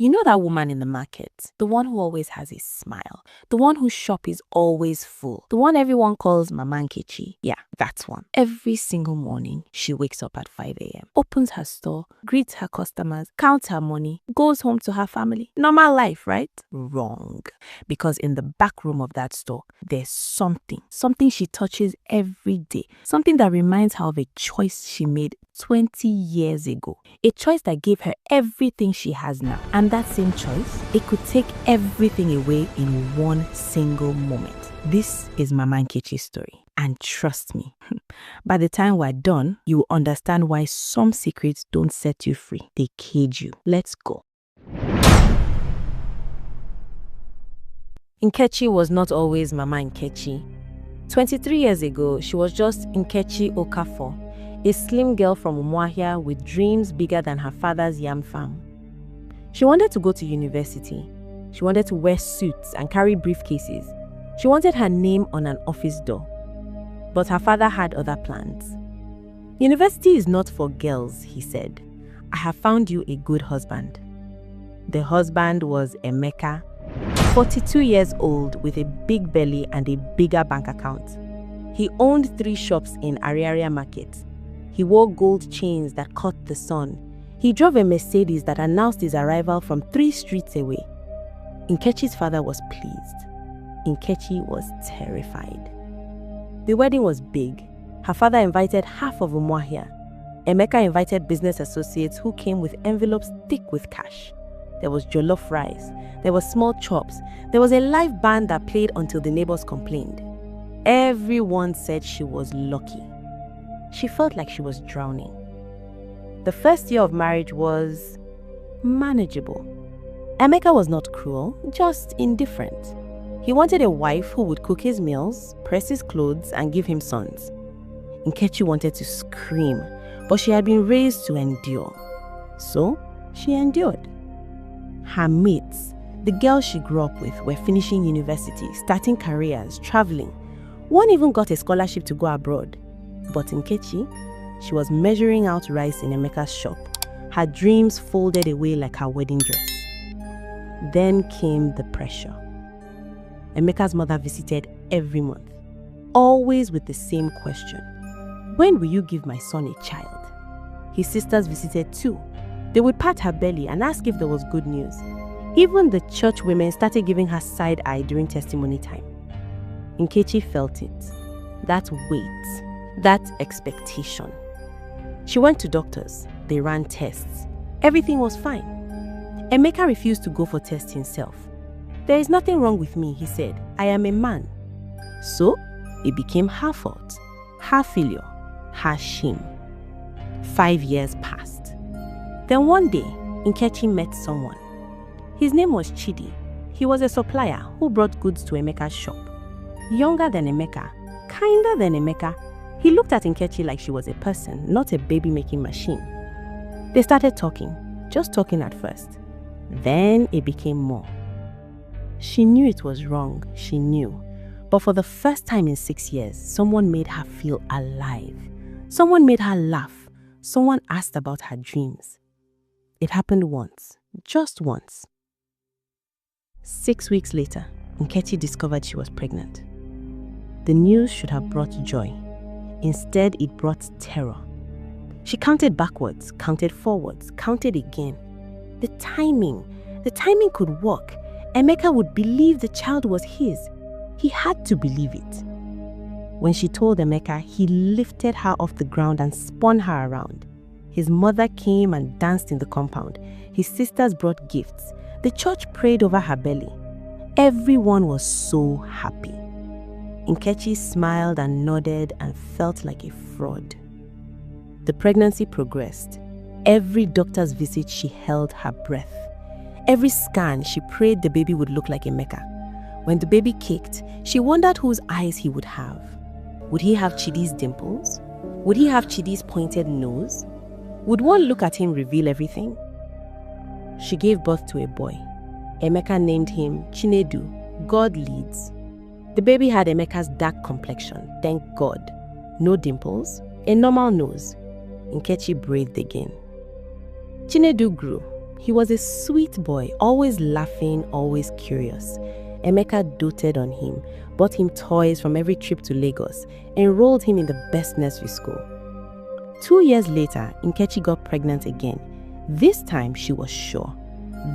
You know that woman in the market? The one who always has a smile. The one whose shop is always full. The one everyone calls Mama Nkechi. Yeah, that's one. Every single morning, she wakes up at 5 a.m., opens her store, greets her customers, counts her money, goes home to her family. Normal life, right? Wrong. Because in the back room of that store, there's something she touches every day. Something that reminds her of a choice she made 20 years ago. A choice that gave her everything she has now. And that same choice, it could take everything away in one single moment. This is Mama Nkechi's story. And trust me, by the time we're done, you will understand why some secrets don't set you free. They cage you. Let's go. Nkechi was not always Mama Nkechi. 23 years ago, she was just Nkechi Okafor, a slim girl from Umuahia with dreams bigger than her father's yam farm. She wanted to go to university. She wanted to wear suits and carry briefcases. She wanted her name on an office door. But her father had other plans. University is not for girls, he said. I have found you a good husband. The husband was Emeka, 42 years old with a big belly and a bigger bank account. He owned 3 shops in Ariaria Market. He wore gold chains that caught the sun. He drove a Mercedes that announced his arrival from 3 streets away. Nkechi's father was pleased. Nkechi was terrified. The wedding was big. Her father invited half of Umuahia. Emeka invited business associates who came with envelopes thick with cash. There was jollof rice. There was small chops. There was a live band that played until the neighbors complained. Everyone said she was lucky. She felt like she was drowning. The first year of marriage was manageable. Emeka was not cruel, just indifferent. He wanted a wife who would cook his meals, press his clothes, and give him sons. Nkechi wanted to scream, but she had been raised to endure. So, she endured. Her mates, the girls she grew up with, were finishing university, starting careers, traveling. One even got a scholarship to go abroad. But Nkechi, she was measuring out rice in Emeka's shop, her dreams folded away like her wedding dress. Then came the pressure. Emeka's mother visited every month, always with the same question. When will you give my son a child? His sisters visited too. They would pat her belly and ask if there was good news. Even the church women started giving her side eye during testimony time. Nkechi felt it. That weight, that expectation. She went to doctors. They ran tests. Everything was fine. Emeka refused to go for tests himself. There is nothing wrong with me, he said. I am a man. So, it became her fault, her failure, her shame. 5 years passed. Then one day, Nkechi met someone. His name was Chidi. He was a supplier who brought goods to Emeka's shop. Younger than Emeka, kinder than Emeka, he looked at Nkechi like she was a person, not a baby-making machine. They started talking, just talking at first. Then it became more. She knew it was wrong, she knew. But for the first time in 6 years, someone made her feel alive. Someone made her laugh. Someone asked about her dreams. It happened once, just once. 6 weeks later, Nkechi discovered she was pregnant. The news should have brought joy. Instead, it brought terror. She counted backwards, counted forwards, counted again. The timing could work. Emeka would believe the child was his. He had to believe it. When she told Emeka, he lifted her off the ground and spun her around. His mother came and danced in the compound. His sisters brought gifts. The church prayed over her belly. Everyone was so happy. Nkechi smiled and nodded and felt like a fraud. The pregnancy progressed. Every doctor's visit, she held her breath. Every scan, she prayed the baby would look like Emeka. When the baby kicked, she wondered whose eyes he would have. Would he have Chidi's dimples? Would he have Chidi's pointed nose? Would one look at him reveal everything? She gave birth to a boy. Emeka named him Chinedu, God leads. The baby had Emeka's dark complexion, thank God. No dimples, a normal nose. Nkechi breathed again. Chinedu grew. He was a sweet boy, always laughing, always curious. Emeka doted on him, bought him toys from every trip to Lagos, enrolled him in the best nursery school. 2 years later, Nkechi got pregnant again. This time she was sure.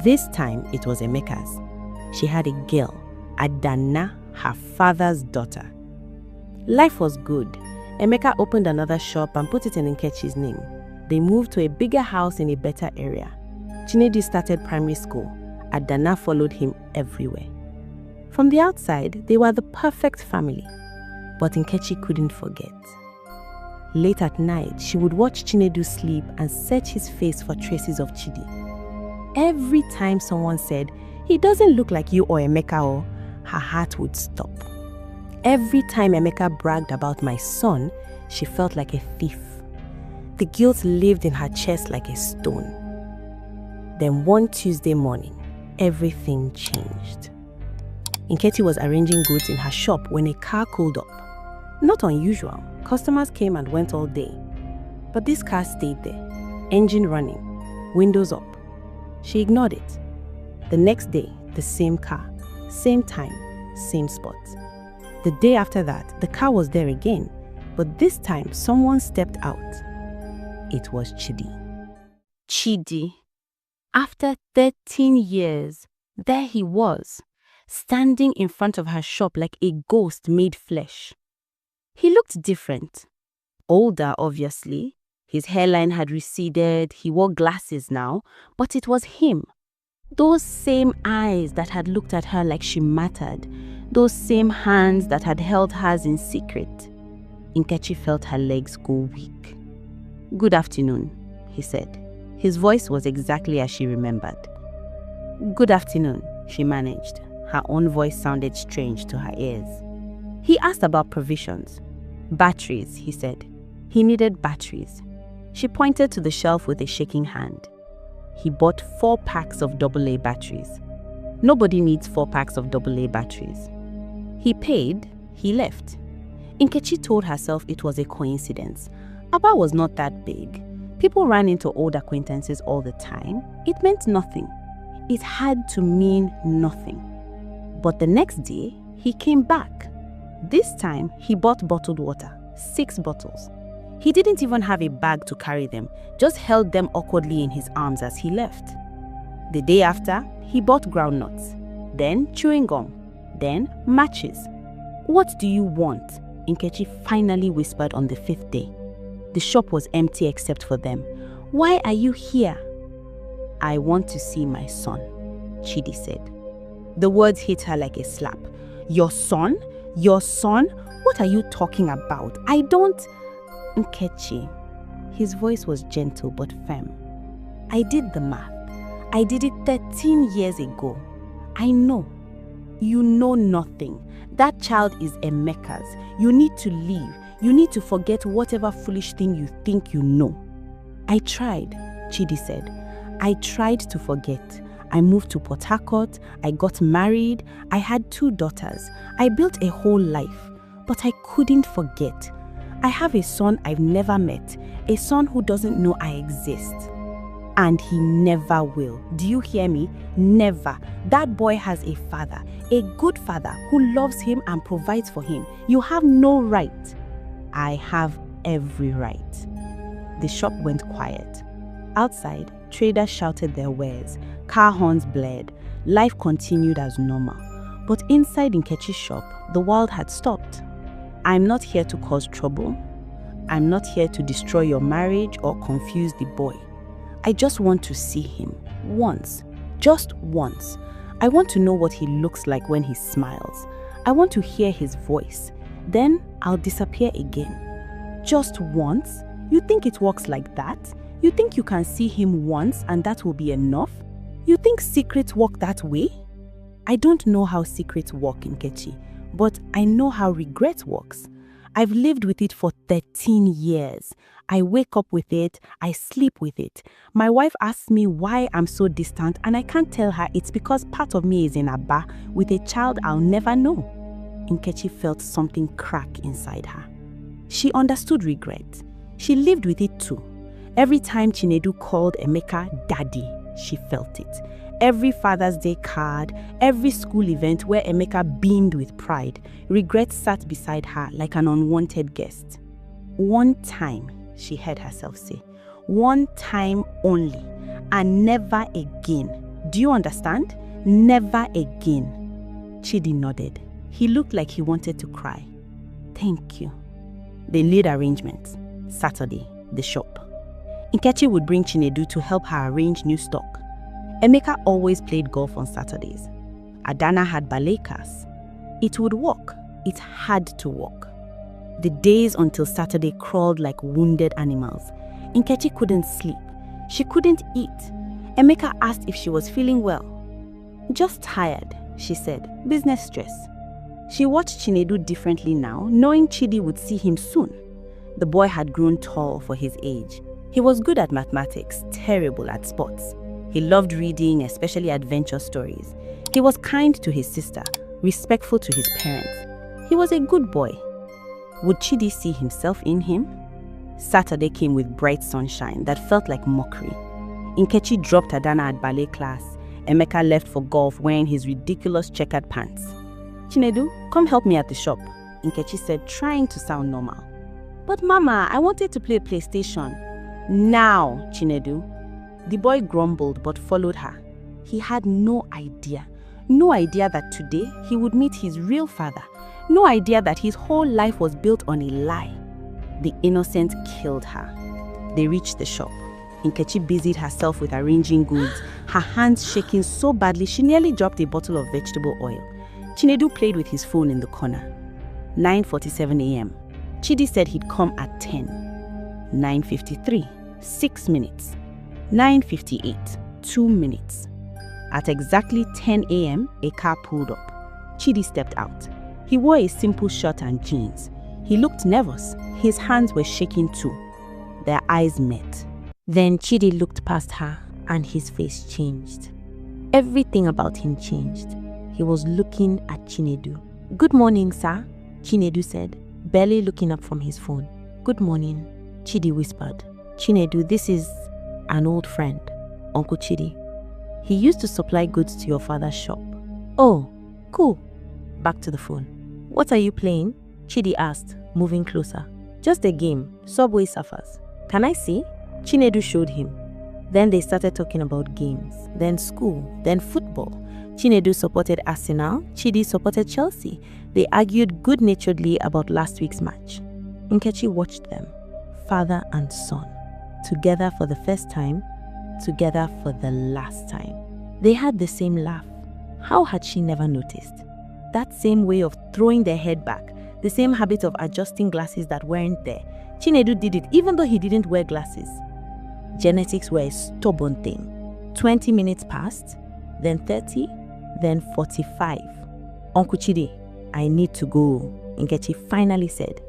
This time it was Emeka's. She had a girl, Adana, her father's daughter. Life was good. Emeka opened another shop and put it in Nkechi's name. They moved to a bigger house in a better area. Chidi started primary school. Adana followed him everywhere. From the outside, they were the perfect family. But Nkechi couldn't forget. Late at night, she would watch Chinedu sleep and search his face for traces of Chidi. Every time someone said, "He doesn't look like you or Emeka," her heart would stop. Every time Emeka bragged about my son, she felt like a thief. The guilt lived in her chest like a stone. Then one Tuesday morning, everything changed. Nkechi was arranging goods in her shop when a car pulled up. Not unusual, customers came and went all day. But this car stayed there, engine running, windows up. She ignored it. The next day, the same car, same time, same spot. The day after that, the car was there again, but this time someone stepped out. It was Chidi. Chidi. After 13 years, there he was, standing in front of her shop like a ghost made flesh. He looked different. Older, obviously. His hairline had receded, he wore glasses now, but it was him. Those same eyes that had looked at her like she mattered, those same hands that had held hers in secret. Nkechi felt her legs go weak. "Good afternoon," he said. His voice was exactly as she remembered. "Good afternoon," she managed. Her own voice sounded strange to her ears. He asked about provisions. "Batteries," he said. He needed batteries. She pointed to the shelf with a shaking hand. He bought 4 packs of AA batteries. Nobody needs 4 packs of AA batteries. He paid, he left. Nkechi told herself it was a coincidence. Aba was not that big. People ran into old acquaintances all the time. It meant nothing. It had to mean nothing. But the next day, he came back. This time, he bought bottled water, 6 bottles. He didn't even have a bag to carry them, just held them awkwardly in his arms as he left. The day after, he bought groundnuts, then chewing gum, then matches. "What do you want?" Nkechi finally whispered on the 5th day. The shop was empty except for them. "Why are you here?" "I want to see my son," Chidi said. The words hit her like a slap. "Your son? Your son? What are you talking about? I don't..." "Nkechi." His voice was gentle but firm. "I did the math. I did it 13 years ago. I know. You know nothing. That child is Emeka's. You need to leave. You need to forget whatever foolish thing you think you know." "I tried," Chidi said. "I tried to forget. I moved to Port Harcourt. I got married. I had 2 daughters. I built a whole life. But I couldn't forget. I have a son I've never met, a son who doesn't know I exist. And he never will. Do you hear me? Never. That boy has a father, a good father who loves him and provides for him. You have no right." "I have every right." The shop went quiet. Outside, traders shouted their wares, car horns blared. Life continued as normal. But inside Nkechi's shop, the world had stopped. "I'm not here to cause trouble. I'm not here to destroy your marriage or confuse the boy. I just want to see him once, just once. I want to know what he looks like when he smiles. I want to hear his voice. Then I'll disappear again. Just once? You think it works like that? You think you can see him once and that will be enough? You think secrets work that way?" "I don't know how secrets work, Nkechi, but I know how regret works. I've lived with it for 13 years. I wake up with it, I sleep with it. My wife asks me why I'm so distant and I can't tell her it's because part of me is in Aba with a child I'll never know." Nkechi felt something crack inside her. She understood regret. She lived with it too. Every time Chinedu called Emeka daddy, She felt it. Every Father's Day card, every school event where Emeka beamed with pride, regret sat beside her like an unwanted guest. One time, she heard herself say, one time only, and never again. Do you understand? Never again. Chidi nodded. He looked like he wanted to cry. Thank you. They laid arrangements. Saturday, the shop. Nkechi would bring Chinedu to help her arrange new stock. Emeka always played golf on Saturdays. Adana had ballet class. It would work. It had to work. The days until Saturday crawled like wounded animals. Nkechi couldn't sleep. She couldn't eat. Emeka asked if she was feeling well. Just tired, she said. Business stress. She watched Chinedu differently now, knowing Chidi would see him soon. The boy had grown tall for his age. He was good at mathematics, terrible at sports. He loved reading, especially adventure stories. He was kind to his sister, respectful to his parents. He was a good boy. Would Chidi see himself in him? Saturday came with bright sunshine that felt like mockery. Nkechi dropped Adana at ballet class. Emeka left for golf wearing his ridiculous checkered pants. Chinedu, come help me at the shop, Nkechi said, trying to sound normal. But Mama, I wanted to play PlayStation. Now, Chinedu. The boy grumbled but followed her. He had no idea that today he would meet his real father. No idea that his whole life was built on a lie. The innocent killed her. They reached the shop. Nkechi busied herself with arranging goods, her hands shaking so badly she nearly dropped a bottle of vegetable oil. Chinedu played with his phone in the corner. 9:47 a.m. Chidi said he'd come at 10. 9:53, 6 minutes. 9:58, 2 minutes. At exactly 10 a.m., a car pulled up. Chidi stepped out. He wore a simple shirt and jeans. He looked nervous. His hands were shaking too. Their eyes met. Then Chidi looked past her and his face changed. Everything about him changed. He was looking at Chinedu. Good morning, sir, Chinedu said, barely looking up from his phone. Good morning, Chidi whispered. Chinedu, this is an old friend, Uncle Chidi. He used to supply goods to your father's shop. Oh, cool. Back to the phone. What are you playing? Chidi asked, moving closer. Just a game, Subway Surfers. Can I see? Chinedu showed him. Then they started talking about games, then school, then football. Chinedu supported Arsenal, Chidi supported Chelsea. They argued good-naturedly about last week's match. Nkechi watched them, father and son, together for the first time, together for the last time. They had the same laugh. How had she never noticed? That same way of throwing their head back, the same habit of adjusting glasses that weren't there. Chinedu did it even though he didn't wear glasses. Genetics were a stubborn thing. 20 minutes passed, then 30, then 45. Uncle Chidi, I need to go, Nkechi finally said.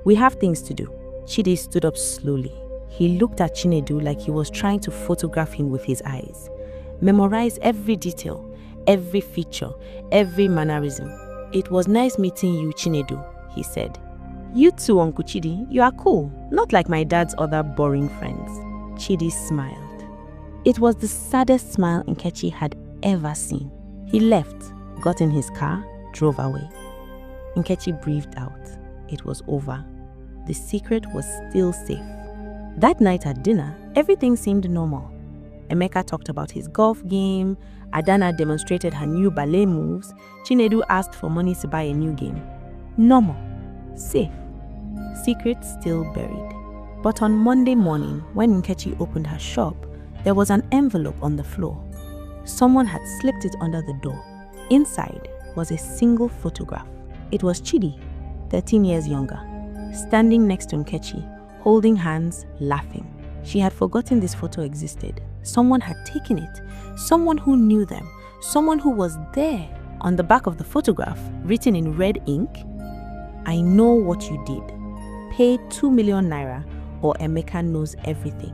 We have things to do. Chidi stood up slowly. He looked at Chinedu like he was trying to photograph him with his eyes. Memorize every detail, every feature, every mannerism. It was nice meeting you, Chinedu, he said. You too, Uncle Chidi. You are cool, not like my dad's other boring friends. Chidi smiled. It was the saddest smile Nkechi had ever seen. He left, got in his car, drove away. Nkechi breathed out. It was over. The secret was still safe. That night at dinner, everything seemed normal. Emeka talked about his golf game, Adana demonstrated her new ballet moves, Chinedu asked for money to buy a new game. Normal. Safe. Secret still buried. But on Monday morning, when Nkechi opened her shop, there was an envelope on the floor. Someone had slipped it under the door. Inside was a single photograph. It was Chidi, 13 years younger, standing next to Nkechi, holding hands, laughing. She had forgotten this photo existed. Someone had taken it. Someone who knew them. Someone who was there. On the back of the photograph, written in red ink, I know what you did. Pay 2 million naira or Emeka knows everything.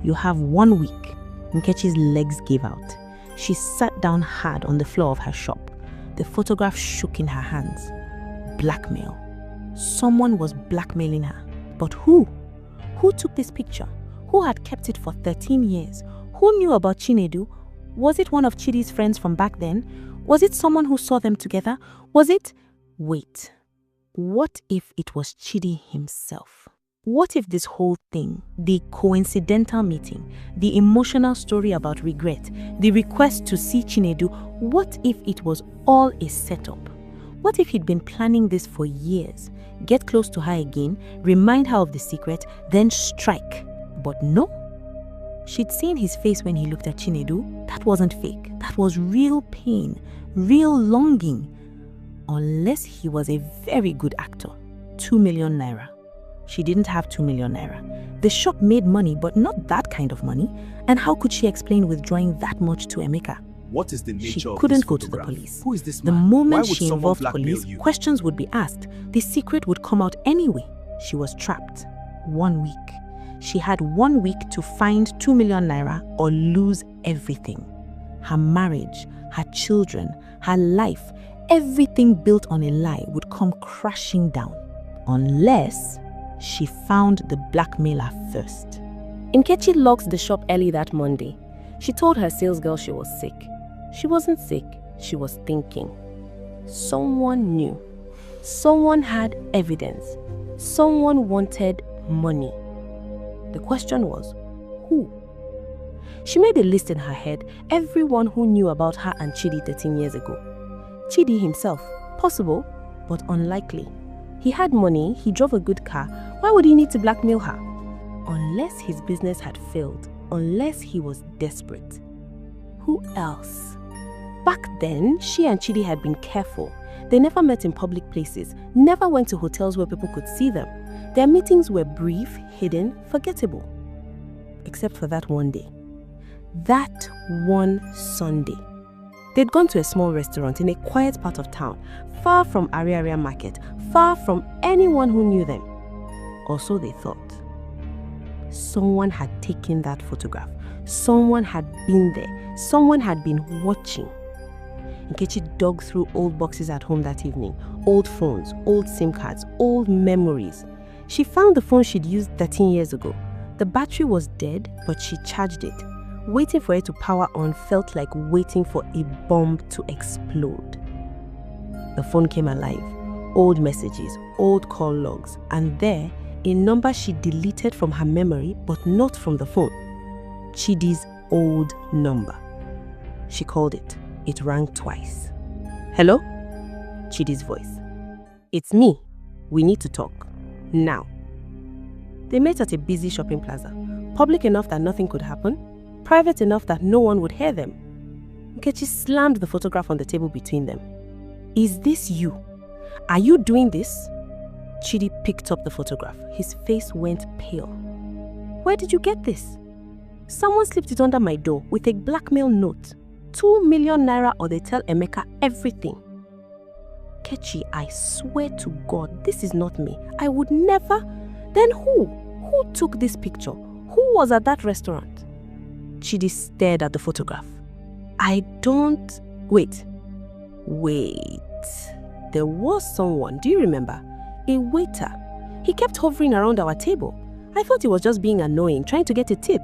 You have 1 week. Nkechi's legs gave out. She sat down hard on the floor of her shop. The photograph shook in her hands. Blackmail. Someone was blackmailing her. But who? Who took this picture? Who had kept it for 13 years? Who knew about Chinedu? Was it one of Chidi's friends from back then? Was it someone who saw them together? Was it... Wait. What if it was Chidi himself? What if this whole thing, the coincidental meeting, the emotional story about regret, the request to see Chinedu, what if it was all a setup? What if he'd been planning this for years? Get close to her again, remind her of the secret, then strike. But no. She'd seen his face when he looked at Chinedu. That wasn't fake. That was real pain, real longing. Unless he was a very good actor. 2 million naira. She didn't have 2 million naira. The shop made money, but not that kind of money. And how could she explain withdrawing that much to Emeka? What is the nature She of couldn't this go to the photograph? police. Who is this The man? moment Why would she someone involved blackmail police, you? questions would be asked. The secret would come out anyway. She was trapped. 1 week. She had 1 week to find 2 million naira or lose everything. Her marriage, her children, her life, everything built on a lie would come crashing down. Unless she found the blackmailer first. Nkechi locked the shop early that Monday. She told her sales girl she was sick. She wasn't sick, she was thinking. Someone knew. Someone had evidence. Someone wanted money. The question was, who? She made a list in her head, everyone who knew about her and Chidi 13 years ago. Chidi himself, possible, but unlikely. He had money, he drove a good car, why would he need to blackmail her? Unless his business had failed, unless he was desperate. Who else? Back then, she and Chidi had been careful. They never met in public places, never went to hotels where people could see them. Their meetings were brief, hidden, forgettable. Except for that one day. That one Sunday. They'd gone to a small restaurant in a quiet part of town, far from Ariaria Market, far from anyone who knew them. Or so they thought. Someone had taken that photograph. Someone had been there. Someone had been watching. Nkechi dug through old boxes at home that evening. Old phones, old SIM cards, old memories. She found the phone she'd used 13 years ago. The battery was dead, but she charged it. Waiting for it to power on felt like waiting for a bomb to explode. The phone came alive. Old messages, old call logs, and there, a number she deleted from her memory but not from the phone. Chidi's old number. She called it. It rang twice. Hello? Chidi's voice. It's me. We need to talk. Now. They met at a busy shopping plaza. Public enough that nothing could happen. Private enough that no one would hear them. Nkechi slammed the photograph on the table between them. Is this you? Are you doing this? Chidi picked up the photograph. His face went pale. Where did you get this? Someone slipped it under my door with a blackmail note. 2 million naira or they tell Emeka everything. Nkechi, I swear to God, this is not me. I would never... Then who? Who took this picture? Who was at that restaurant? Chidi stared at the photograph. I don't... Wait. There was someone, do you remember? A waiter. He kept hovering around our table. I thought he was just being annoying, trying to get a tip.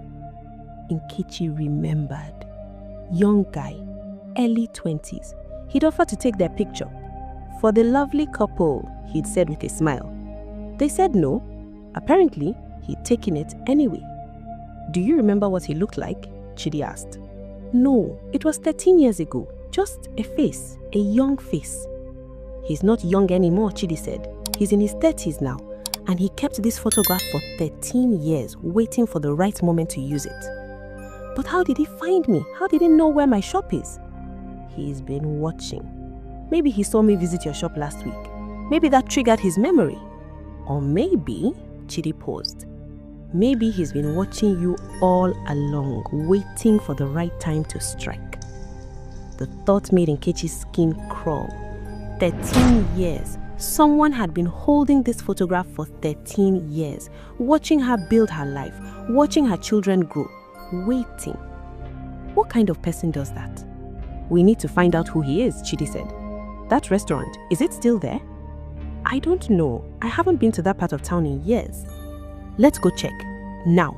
Nkechi remembered. Young guy, early 20s. He'd offered to take their picture. For the lovely couple, he'd said with a smile. They said no. Apparently, he'd taken it anyway. Do you remember what he looked like? Chidi asked. No, it was 13 years ago. Just a face, a young face. He's not young anymore, Chidi said. He's in his 30s now. And he kept this photograph for 13 years, waiting for the right moment to use it. But how did he find me? How did he know where my shop is? He's been watching. Maybe he saw me visit your shop last week. Maybe that triggered his memory. Or maybe, Chidi paused. Maybe he's been watching you all along, waiting for the right time to strike. The thought made Nkechi's skin crawl. 13 years. Someone had been holding this photograph for 13 years, watching her build her life, watching her children grow, waiting. What kind of person does that? We need to find out who he is, Chidi said. That restaurant, is it still there? I don't know. I haven't been to that part of town in years. Let's go check. Now.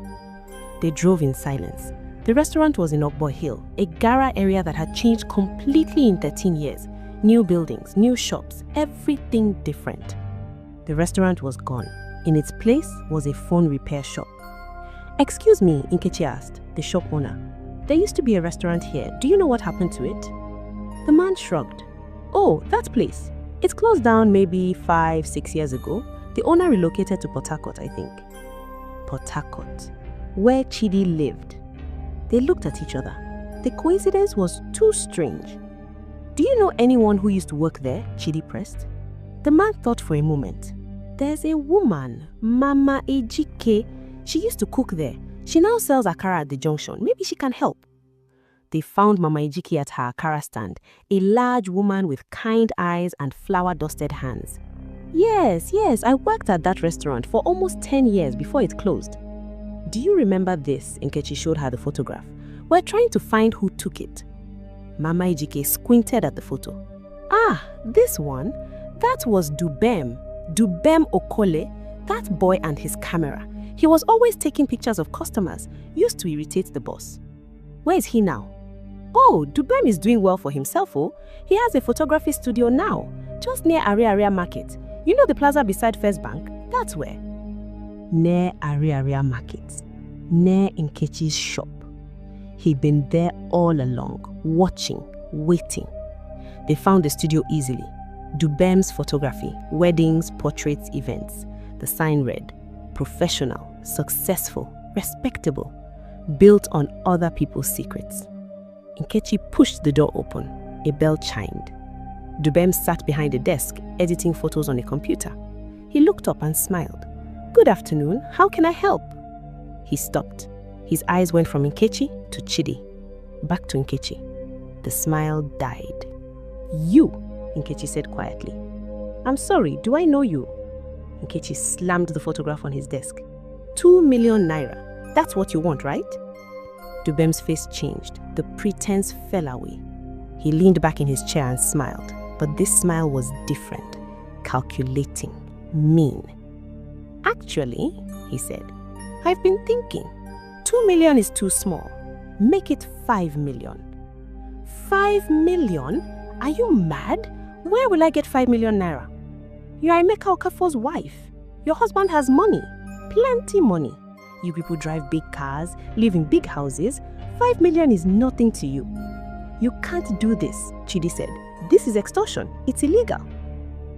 They drove in silence. The restaurant was in Okbo Hill, a Gara area that had changed completely in 13 years. New buildings, new shops, everything different. The restaurant was gone. In its place was a phone repair shop. "Excuse me," Nkechi asked, the shop owner. "There used to be a restaurant here. Do you know what happened to it?" The man shrugged. "Oh, that place. It's closed down maybe 5-6 years ago. The owner relocated to Port Harcourt, I think." Port Harcourt, where Chidi lived. They looked at each other. The coincidence was too strange. "Do you know anyone who used to work there?" Chidi pressed. The man thought for a moment. "There's a woman, Mama Ejike. She used to cook there. She now sells akara at the junction. Maybe she can help." They found Mama Ejike at her akara stand, a large woman with kind eyes and flour-dusted hands. Yes, I worked at that restaurant for almost 10 years before it closed." "Do you remember this?" Nkechi showed her the photograph. "We're trying to find who took it." Mama Ejike squinted at the photo. "Ah, this one? That was Dubem. Dubem Okole, that boy and his camera. He was always taking pictures of customers, used to irritate the boss." "Where is he now?" "Oh, Dubem is doing well for himself, oh. He has a photography studio now, just near Ariaria Market. You know the plaza beside First Bank? That's where." Near Ariaria Market, near Nkechi's shop. He'd been there all along, watching, waiting. They found the studio easily. Dubem's photography, weddings, portraits, events. The sign read, "Professional, successful, respectable, built on other people's secrets." Nkechi pushed the door open. A bell chimed. Dubem sat behind a desk, editing photos on a computer. He looked up and smiled. "Good afternoon, how can I help?" He stopped. His eyes went from Nkechi to Chidi, back to Nkechi. The smile died. "You," Nkechi said quietly. "I'm sorry, do I know you?" Nkechi slammed the photograph on his desk. 2-million-naira. That's what you want, right? Dubem's face changed. The pretense fell away. He leaned back in his chair and smiled. But this smile was different, calculating, mean. "Actually," he said, "I've been thinking. 2 million is too small. Make it 5 million. 5 million? Are you mad? Where will I get 5 million naira? You are Emeka Okafor's wife. Your husband has money. Plenty money. You people drive big cars, live in big houses. 5 million is nothing to you." "You can't do this," Chidi said. "This is extortion. It's illegal."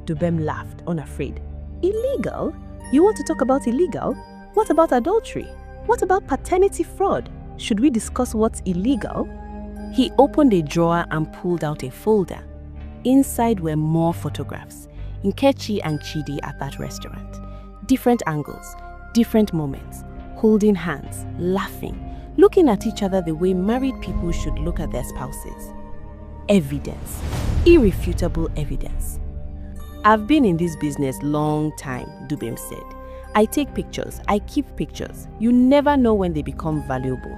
Dubem laughed, unafraid. "Illegal? You want to talk about illegal? What about adultery? What about paternity fraud? Should we discuss what's illegal?" He opened a drawer and pulled out a folder. Inside were more photographs. Nkechi and Chidi at that restaurant. Different angles, different moments, holding hands, laughing, looking at each other the way married people should look at their spouses. Evidence, irrefutable evidence. "I've been in this business long time," Dubem said. "I take pictures, I keep pictures. You never know when they become valuable.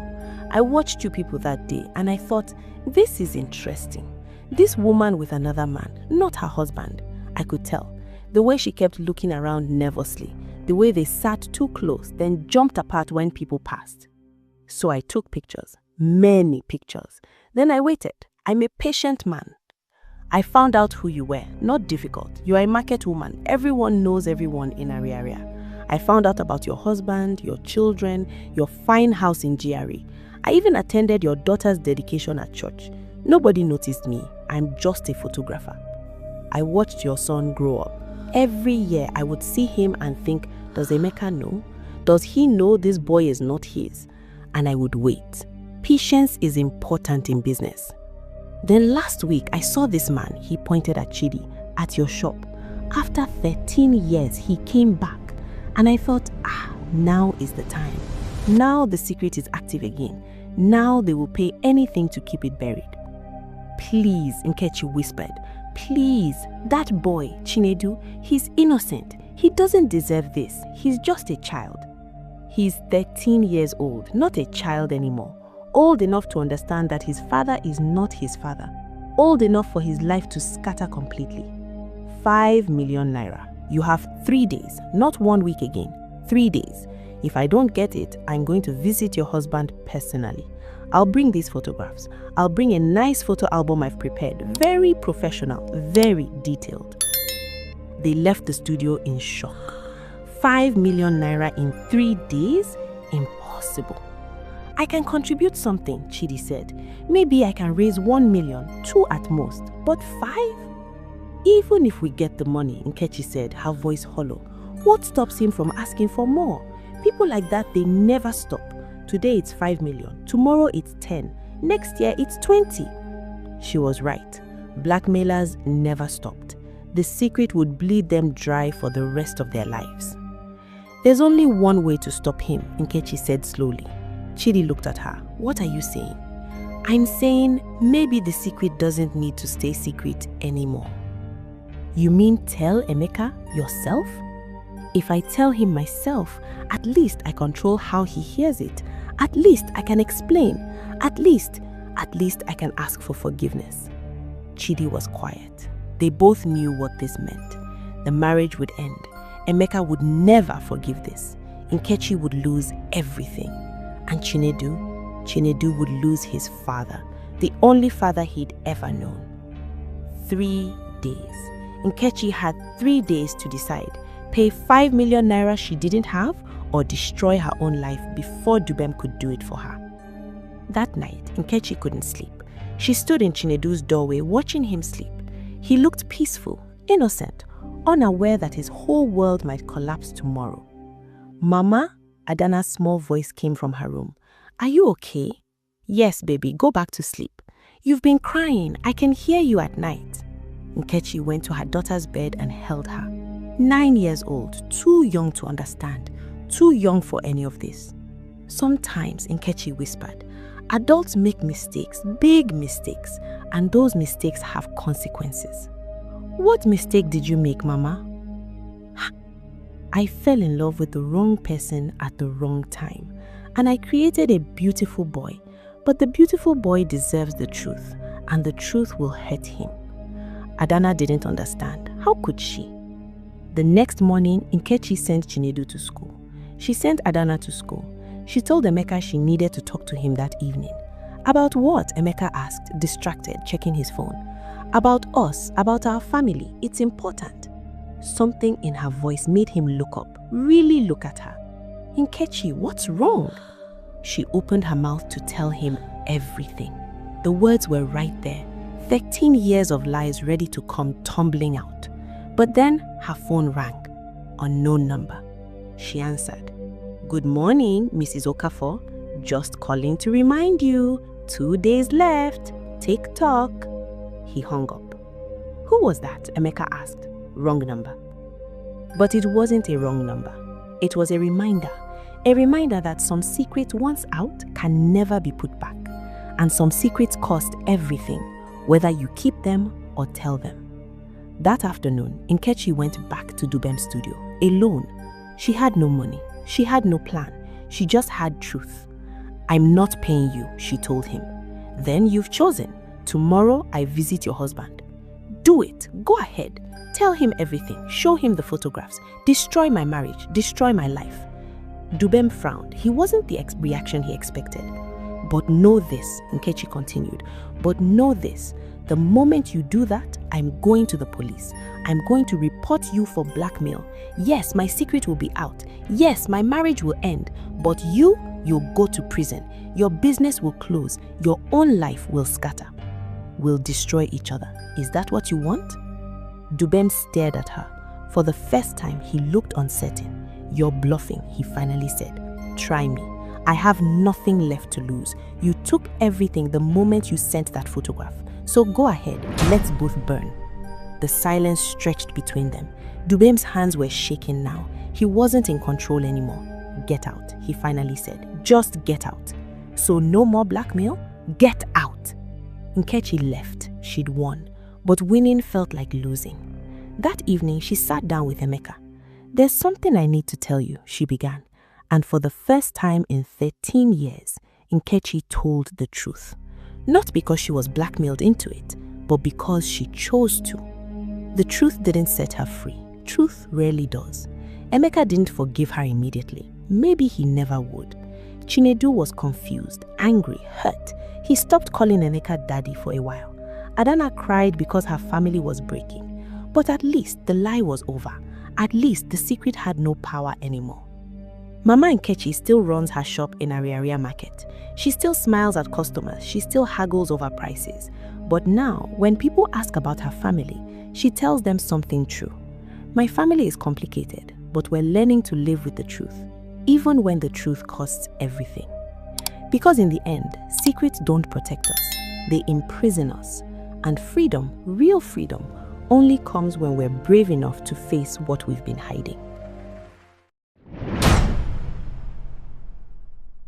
I watched you people that day and I thought, this is interesting. This woman with another man, not her husband. I could tell. The way she kept looking around nervously, the way they sat too close, then jumped apart when people passed. So I took pictures, many pictures. Then I waited. I'm a patient man. I found out who you were, not difficult. You are a market woman. Everyone knows everyone in Ariaria. I found out about your husband, your children, your fine house in GRA. I even attended your daughter's dedication at church. Nobody noticed me. I'm just a photographer. I watched your son grow up. Every year I would see him and think, does Emeka know? Does he know this boy is not his? And I would wait. Patience is important in business. Then last week I saw this man," he pointed at Chidi, "at your shop. After 13 years he came back and I thought, now is the time. Now the secret is active again. Now they will pay anything to keep it buried." "Please," Nkechi whispered, "please, that boy, Chinedu, he's innocent. He doesn't deserve this. He's just a child." "He's 13 years old, not a child anymore. Old enough to understand that his father is not his father. Old enough for his life to scatter completely. 5 million naira. You have 3 days, not 1 week again. 3 days. If I don't get it, I'm going to visit your husband personally. I'll bring these photographs. I'll bring a nice photo album I've prepared. Very professional, very detailed. They left the studio in shock. 5 million naira in 3 days? Impossible. I can contribute something, Chidi said. Maybe I can raise 1 million, 2 at most, but 5? Even if we get the money, Nkechi said, her voice hollow. What stops him from asking for more? People like that, they never stop. Today it's 5 million, tomorrow it's 10, next year it's 20. She was right. Blackmailers never stopped. The secret would bleed them dry for the rest of their lives. There's only one way to stop him, Nkechi said slowly. Chidi looked at her. What are you saying? I'm saying maybe the secret doesn't need to stay secret anymore. You mean tell Emeka yourself? If I tell him myself, at least I control how he hears it. At least I can explain. At least I can ask for forgiveness. Chidi was quiet. They both knew what this meant. The marriage would end. Emeka would never forgive this. Nkechi would lose everything. And Chinedu would lose his father, the only father he'd ever known. 3 days. Nkechi had 3 days to decide. Pay 5 million naira she didn't have or destroy her own life before Dubem could do it for her. That night, Nkechi couldn't sleep. She stood in Chinedu's doorway watching him sleep. He looked peaceful, innocent, unaware that his whole world might collapse tomorrow. Mama, Adana's small voice came from her room. Are you okay? Yes, baby, go back to sleep. You've been crying. I can hear you at night. Nkechi went to her daughter's bed and held her. 9 years old, too young to understand, too young for any of this. Sometimes, Nkechi whispered, adults make mistakes, big mistakes, and those mistakes have consequences. What mistake did you make, Mama? I fell in love with the wrong person at the wrong time, and I created a beautiful boy, but the beautiful boy deserves the truth, and the truth will hurt him. Adana didn't understand. How could she? The next morning, Nkechi sent Chinedu to school. She sent Adana to school. She told Emeka she needed to talk to him that evening. About what? Emeka asked, distracted, checking his phone. About us, about our family. It's important. Something in her voice made him look up, really look at her. Nkechi, what's wrong? She opened her mouth to tell him everything. The words were right there. 13 years of lies ready to come tumbling out. But then her phone rang. Unknown number. She answered. Good morning, Mrs. Okafor. Just calling to remind you. 2 days left. Tick-tock. He hung up. Who was that? Emeka asked. Wrong number. But it wasn't a wrong number. It was a reminder. A reminder that some secrets once out can never be put back. And some secrets cost everything, whether you keep them or tell them. That afternoon, Nkechi went back to Dubem's studio, alone. She had no money. She had no plan. She just had truth. I'm not paying you, she told him. Then you've chosen. Tomorrow I visit your husband. Do it. Go ahead. Tell him everything. Show him the photographs. Destroy my marriage. Destroy my life. Dubem frowned. He wasn't the reaction he expected. But know this, Nkechi continued. But know this. The moment you do that, I'm going to the police. I'm going to report you for blackmail. Yes, my secret will be out. Yes, my marriage will end. But you'll go to prison. Your business will close. Your own life will scatter. We'll destroy each other. Is that what you want? Dubem stared at her. For the first time, he looked uncertain. You're bluffing, he finally said. Try me. I have nothing left to lose. You took everything the moment you sent that photograph. So go ahead, let's both burn. The silence stretched between them. Dubem's hands were shaking now. He wasn't in control anymore. Get out, he finally said. Just get out. So no more blackmail? Get out. Nkechi left. She'd won. But winning felt like losing. That evening, she sat down with Emeka. There's something I need to tell you, she began. And for the first time in 13 years, Nkechi told the truth. Not because she was blackmailed into it, but because she chose to. The truth didn't set her free. Truth rarely does. Emeka didn't forgive her immediately. Maybe he never would. Chinedu was confused, angry, hurt. He stopped calling Emeka daddy for a while. Adana cried because her family was breaking. But at least the lie was over. At least the secret had no power anymore. Mama Nkechi still runs her shop in Ariaria Market. She still smiles at customers. She still haggles over prices. But now, when people ask about her family, she tells them something true. My family is complicated, but we're learning to live with the truth, even when the truth costs everything. Because in the end, secrets don't protect us. They imprison us. And freedom, real freedom, only comes when we're brave enough to face what we've been hiding.